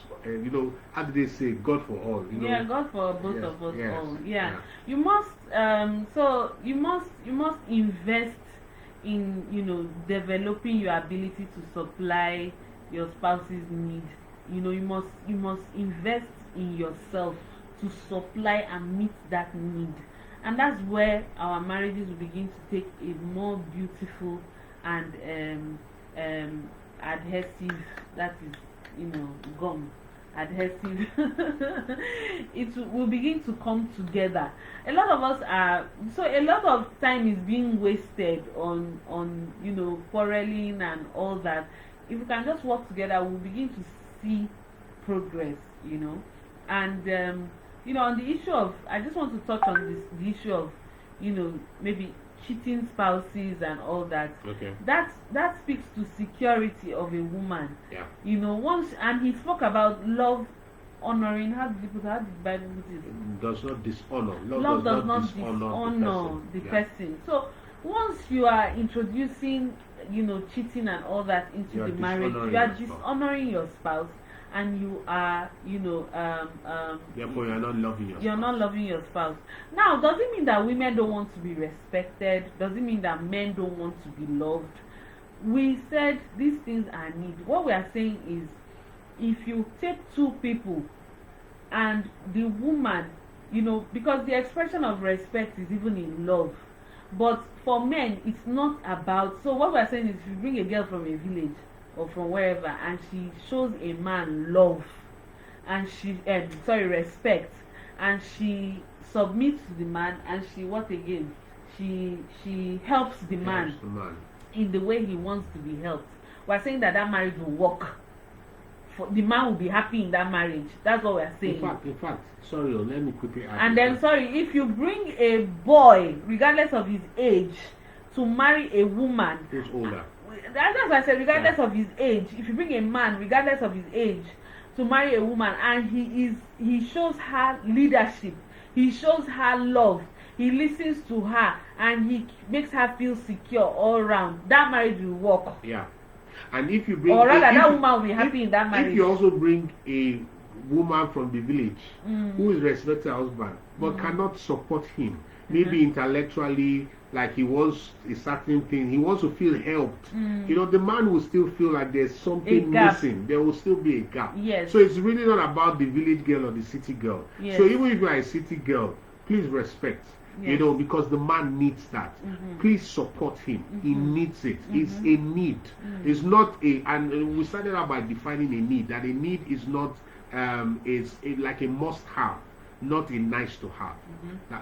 Speaker 2: How do they say, God for all?
Speaker 1: Yeah, God for both of us
Speaker 2: yes,
Speaker 1: all. Yeah. You must. So you must invest in developing your ability to supply your spouse's need. You must invest in yourself to supply and meet that need, and that's where our marriages will begin to take a more beautiful and adhesive, that is gum adhesive it will begin to come together. A lot of us are, so a lot of time is being wasted on quarreling and all that. If we can just work together, we'll begin to see progress, and on the issue of, I just want to touch on the issue of maybe cheating spouses and all that.
Speaker 2: Okay.
Speaker 1: That speaks to security of a woman.
Speaker 2: Yeah.
Speaker 1: Once, and he spoke about love honoring. How did the Bible put it?
Speaker 2: Does not dishonor.
Speaker 1: Love does not dishonor the person. So once you are introducing cheating and all that into the marriage, you are dishonoring your spouse, and you are
Speaker 2: therefore you're not loving your spouse.
Speaker 1: You're not loving your spouse. Now, does it mean that women don't want to be respected? Does it mean that men don't want to be loved? We said these things are need. What we are saying is, if you take two people and the woman, because the expression of respect is even in love, but for men it's not about. So what we are saying is, if you bring a girl from a village or from wherever, and she shows a man love, and she respect, and she submits to the man, and she helps the man in the way he wants to be helped, we're saying that marriage will work. The man will be happy in that marriage. That's what we're saying.
Speaker 2: In fact, sorry, let me quickly add.
Speaker 1: And then, if you bring a boy, regardless of his age, to marry a woman
Speaker 2: who's older,
Speaker 1: that's what I said, regardless of his age. If you bring a man, regardless of his age, to marry a woman, and he shows her leadership, he shows her love, he listens to her, and he makes her feel secure all around, that marriage will work.
Speaker 2: Yeah. And if you bring,
Speaker 1: or rather, that woman will be happy in that marriage.
Speaker 2: If you also bring a woman from the village who is respected husband but cannot support him, maybe intellectually, like he wants a certain thing, he wants to feel helped, the man will still feel like there's something missing. There will still be a gap.
Speaker 1: Yes.
Speaker 2: So it's really not about the village girl or the city girl.
Speaker 1: Yes.
Speaker 2: So even if you are a city girl, please respect. You
Speaker 1: Yes.
Speaker 2: know, because the man needs that. Please support him. He needs it. It's a need. It's not a. And we started out by defining a need. That a need is not like a must-have, not a nice-to-have.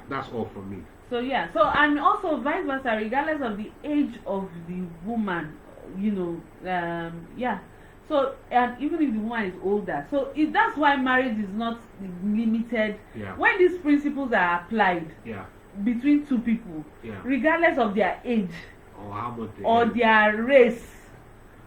Speaker 2: That's all for me.
Speaker 1: So yeah, so and also vice versa, regardless of the age of the woman, you know, yeah. So and even if the woman is older, so that's why marriage is not limited.
Speaker 2: Yeah.
Speaker 1: When these principles are applied
Speaker 2: Yeah.
Speaker 1: between two people,
Speaker 2: Yeah.
Speaker 1: regardless of their age
Speaker 2: Or how much they
Speaker 1: or
Speaker 2: earn.
Speaker 1: their race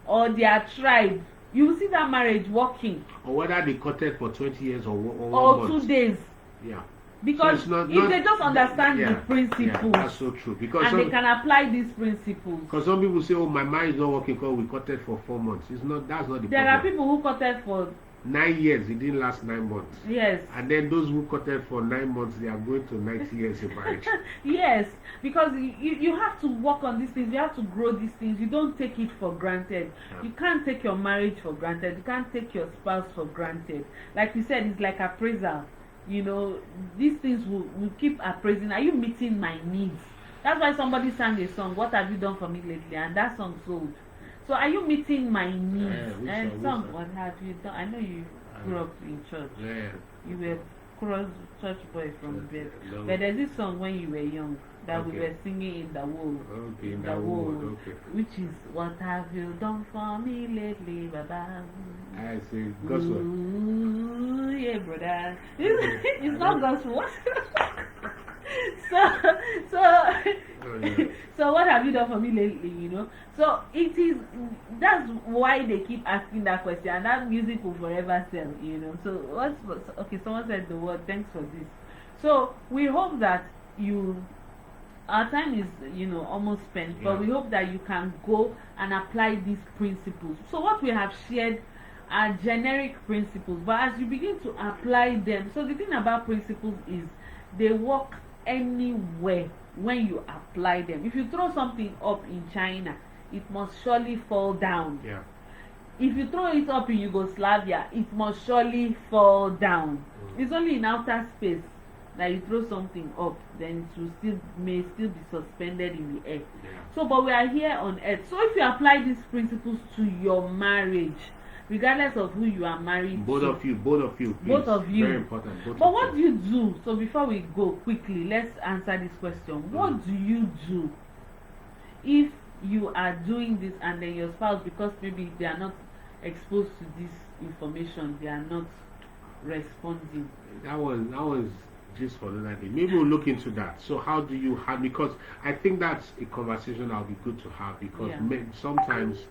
Speaker 1: or their tribe, you will see that marriage working
Speaker 2: Or whether they courted for 20 years or
Speaker 1: or
Speaker 2: 1
Speaker 1: 2
Speaker 2: month.
Speaker 1: days.
Speaker 2: Yeah.
Speaker 1: Because
Speaker 2: So it's
Speaker 1: if they just understand
Speaker 2: yeah,
Speaker 1: the principles
Speaker 2: Yeah, that's so true. Because
Speaker 1: and they can apply these principles.
Speaker 2: some people say, "Oh, my marriage is not working because we courted for 4 months." It's not. That's not the
Speaker 1: There
Speaker 2: problem.
Speaker 1: are people who courted for
Speaker 2: 9 years. It didn't last 9 months.
Speaker 1: yes.
Speaker 2: And then those who courted for 9 months, they are going to 90 years in marriage.
Speaker 1: Yes, because you have to work on these things, you have to grow these things, you don't take it for granted.
Speaker 2: Yeah.
Speaker 1: You can't take your marriage for granted, you can't take your spouse for granted. Like you said, it's like appraisal. You know, these things will keep appraising. Are you meeting my needs? That's why somebody sang a song, "What have you done for me lately?" And that song sold. So are you meeting my needs?
Speaker 2: which
Speaker 1: And
Speaker 2: song,
Speaker 1: song,
Speaker 2: which song?
Speaker 1: what have you done? I know you grew up in church.
Speaker 2: Yeah.
Speaker 1: You were cross church boy from birth.
Speaker 2: No.
Speaker 1: But there's this song when you were young that we
Speaker 2: Okay.
Speaker 1: were singing in the world.
Speaker 2: Okay,
Speaker 1: In
Speaker 2: that
Speaker 1: the
Speaker 2: would,
Speaker 1: world.
Speaker 2: okay.
Speaker 1: Which is, what have you done for me lately, Baba?
Speaker 2: I say gospel.
Speaker 1: Ooh, yeah, brother. It's not gospel. so
Speaker 2: yeah.
Speaker 1: so what have you done for me lately, you know? So that's why they keep asking that question, and that music will forever sell, you know. So okay, someone said the word, thanks for this. So we hope that our time is, you know, almost spent, but
Speaker 2: Yeah.
Speaker 1: we hope that you can go and apply these principles. So what we have shared are generic principles, but as you begin to apply them, so the thing about principles is they work anywhere when you apply them. If you throw something up in China, it must surely fall down.
Speaker 2: Yeah.
Speaker 1: If you throw it up in Yugoslavia, it must surely fall down. It's only in outer space that you throw something up, then it may still be suspended in the air.
Speaker 2: Yeah.
Speaker 1: So, but we are here on earth. So if you apply these principles to your marriage, regardless of who you are married
Speaker 2: Both
Speaker 1: to,
Speaker 2: of you, please.
Speaker 1: Both of you.
Speaker 2: Very important. Both
Speaker 1: but
Speaker 2: of
Speaker 1: what do
Speaker 2: you.
Speaker 1: you do? So before we go quickly, let's answer this question. What do you do if you are doing this and then your spouse, because maybe they are not exposed to this information, they are not responding?
Speaker 2: That was just for another day. Maybe we'll look into that. So how do you have? Because I think that's a conversation that'll be good to have. Because
Speaker 1: Yeah.
Speaker 2: sometimes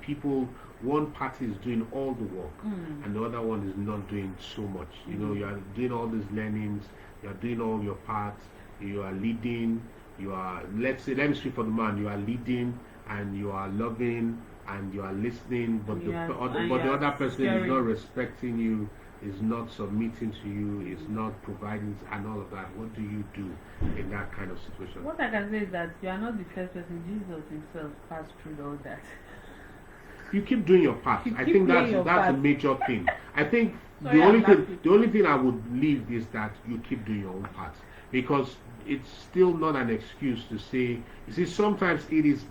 Speaker 2: people, one party is doing all the work, and the other one is not doing so much. You know, you are doing all these learnings, you are doing all your parts, you are leading, you are, let me speak for the man, you are leading and you are loving and you are listening, but the other person is not respecting you, is not submitting to you, is not providing and all of that. What do you do in that kind of situation?
Speaker 1: What I can say is that you are not the first person. Jesus himself passed through all that.
Speaker 2: You keep doing your part.
Speaker 1: You
Speaker 2: I
Speaker 1: keep
Speaker 2: think
Speaker 1: doing your
Speaker 2: that's a
Speaker 1: part.
Speaker 2: major thing. I think
Speaker 1: Sorry,
Speaker 2: the
Speaker 1: I'm
Speaker 2: only
Speaker 1: laughing.
Speaker 2: thing I would leave is that you keep doing your own part, because it's still not an excuse to say. You see, sometimes it's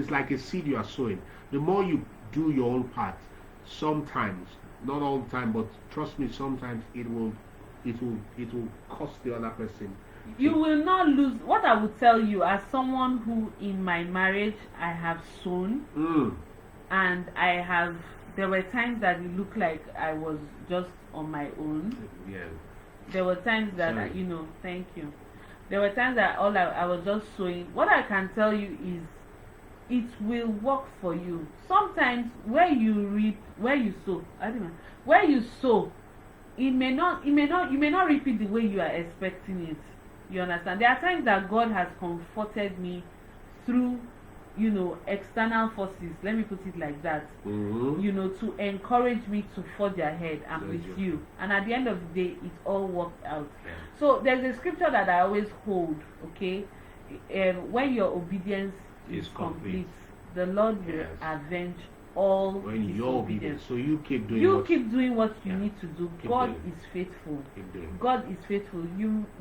Speaker 2: like a seed you are sowing. The more you do your own part, sometimes, not all the time, but trust me, sometimes it will cost the other person.
Speaker 1: You will not lose. What I would tell you, as someone who in my marriage I have sown, and there were times that it looked like I was just on my own.
Speaker 2: Yeah.
Speaker 1: There were times that thank you. There were times that I was just sowing. What I can tell you is, it will work for you. Sometimes where you reap, where you sow, where you sow, you may not reap it the way you are expecting it. You understand? There are times that God has comforted me through, external forces. Let me put it like that. To encourage me to forge ahead and pursue. And at the end of the day, it all worked out. So there's a scripture that I always hold. Okay, when your obedience is complete, the Lord will avenge all
Speaker 2: when you're obedient.
Speaker 1: disobedience.
Speaker 2: So you keep doing
Speaker 1: You
Speaker 2: what
Speaker 1: keep doing what you
Speaker 2: Yeah.
Speaker 1: need to do.
Speaker 2: Keep
Speaker 1: God
Speaker 2: doing.
Speaker 1: is faithful.
Speaker 2: keep doing.
Speaker 1: God is faithful.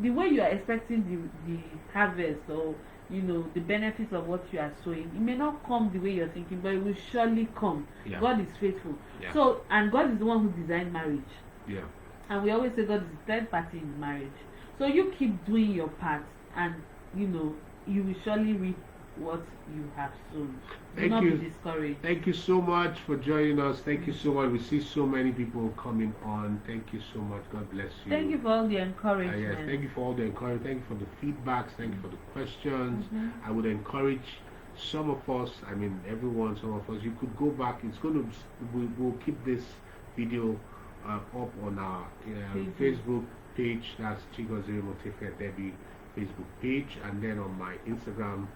Speaker 1: The way you are expecting the harvest, or the benefits of what you are sowing, it may not come the way you're thinking, but it will surely come.
Speaker 2: Yeah.
Speaker 1: God is faithful.
Speaker 2: Yeah.
Speaker 1: So, and God is the one who designed marriage.
Speaker 2: Yeah.
Speaker 1: And we always say God is the third party in marriage. So you keep doing your part, and you will surely reap what you have sown. Do
Speaker 2: Thank
Speaker 1: not
Speaker 2: you.
Speaker 1: be discouraged.
Speaker 2: Thank you so much for joining us. Thank you so much. We see so many people coming on. Thank you so much. God bless you.
Speaker 1: Thank you for all the encouragement.
Speaker 2: Yes, thank you for all the encouragement. Thank you for the feedbacks. Thank you for the questions.
Speaker 1: Mhm.
Speaker 2: I would encourage some of us, I mean everyone, some of us, you could go back. It's going to, we'll keep this video up on our Facebook page. That's Chigozie Motefe Debbie Facebook page, and then on my Instagram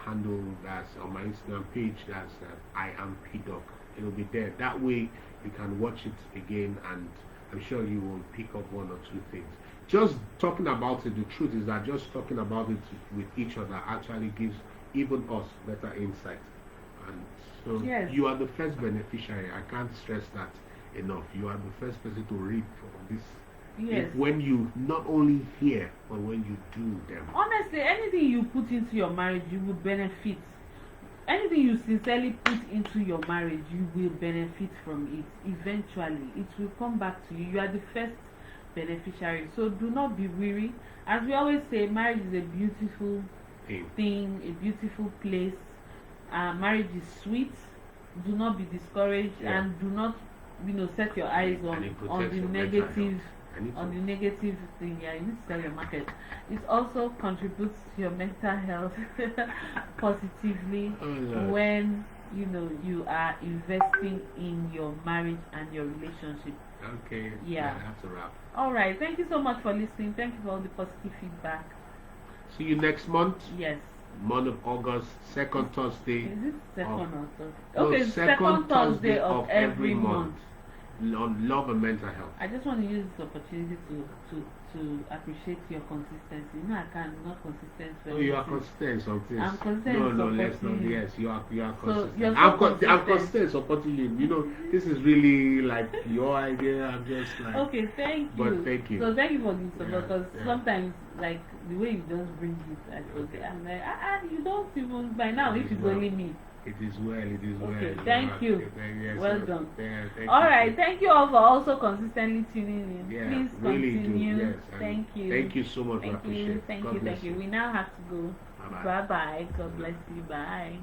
Speaker 2: handle, that's on my Instagram page, that's I am PDoc. It will be there. That way you can watch it again, and I'm sure you will pick up one or two things. Just talking about it, the truth is that just talking about it with each other actually gives even us better insight. And so
Speaker 1: Yes.
Speaker 2: you are the first beneficiary. I can't stress that enough. You are the first person to reap from this.
Speaker 1: Yes.
Speaker 2: When you not only hear, but when you do them.
Speaker 1: Honestly, anything you put into your marriage, you will benefit. Anything you sincerely put into your marriage, you will benefit from it. Eventually, it will come back to you. You are the first beneficiary. So do not be weary. As we always say, marriage is a beautiful thing, a beautiful place. Marriage is sweet. Do not be discouraged, and do not, set your eyes on the negative. On the negative thing. Yeah, you need to tell your market. It also contributes to your mental health positively when you are investing in your marriage and your relationship.
Speaker 2: Okay.
Speaker 1: Yeah.
Speaker 2: That's a wrap.
Speaker 1: All right. Thank you so much for listening. Thank you for all the positive feedback.
Speaker 2: See you next month.
Speaker 1: Yes.
Speaker 2: Month of August, second Thursday.
Speaker 1: Is it second or third?
Speaker 2: No,
Speaker 1: Okay, second Thursday of every month.
Speaker 2: On love and mental health.
Speaker 1: I just want to use this opportunity to appreciate your consistency. I not consistent.
Speaker 2: Oh, you are consistent something.
Speaker 1: I'm consistent.
Speaker 2: No, let's not. Yes, you are consistent.
Speaker 1: You're
Speaker 2: I'm
Speaker 1: consistent.
Speaker 2: consistent supporting you. This is really like your idea. I'm just like.
Speaker 1: Okay, thank you.
Speaker 2: But thank you.
Speaker 1: So thank you for this support, because
Speaker 2: Yeah.
Speaker 1: sometimes, like, the way you just bring it, I'm like, you don't even, by now, if it's only me.
Speaker 2: It is well,
Speaker 1: Okay, thank you.
Speaker 2: Yes,
Speaker 1: Well done.
Speaker 2: Yeah, thank
Speaker 1: All
Speaker 2: you.
Speaker 1: right, thank you all for also consistently tuning in.
Speaker 2: Yeah,
Speaker 1: Please
Speaker 2: really
Speaker 1: continue.
Speaker 2: do. Yes,
Speaker 1: Thank you.
Speaker 2: Thank you so much. I
Speaker 1: Thank
Speaker 2: appreciate
Speaker 1: you.
Speaker 2: it.
Speaker 1: Thank
Speaker 2: God
Speaker 1: you.
Speaker 2: bless
Speaker 1: Thank you. We now have to go.
Speaker 2: Bye-bye.
Speaker 1: Bye bye. God bless you. Bye.